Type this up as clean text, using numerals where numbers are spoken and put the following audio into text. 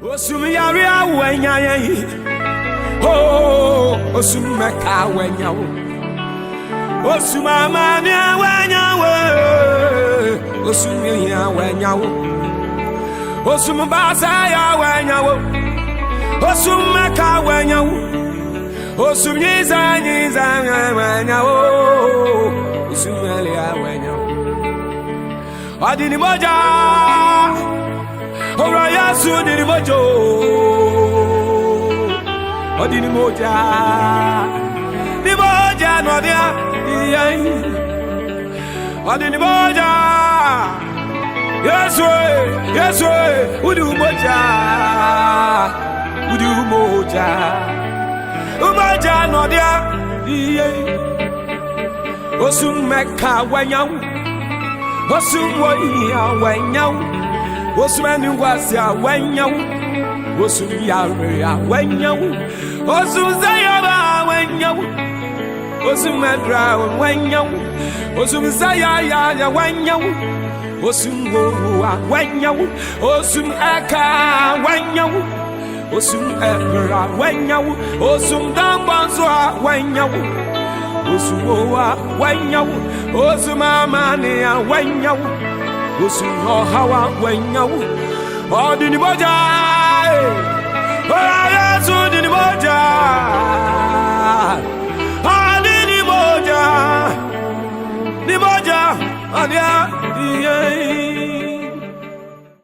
Osum yaria wenya yi. Oh, osum meka wenya wo. Osum amani wenya wo. Osum ya wenya wo. Osum basa ya wenya wo. Osum meka wenya wo. Osum nyiza wenya wo. Osum ya wenya wo. Adini moja. Ora Yesu dini mojo. Odini moja. Di moja no dia. Odini moja. Yesu, udu moja. Udu moja. Umoja no dia. Osum meka wanyaw. Osum wo iya wanyaw. Osum anu wasi awanyaw. Osum yare awanyaw. Osum zayaba awanyaw. Osum medra awanyaw. Osum zayaya awanyaw. Osum wo awanyaw. Osum aka awanyaw. Osum ebra awanyaw. Osum dambanzo awanyaw. Osum wo awanyaw. Osum amani awanyaw. Osum hawa wenyaw. Odini moja. Ora Yesu dini moja. Adini moja. Ni moja. Adia.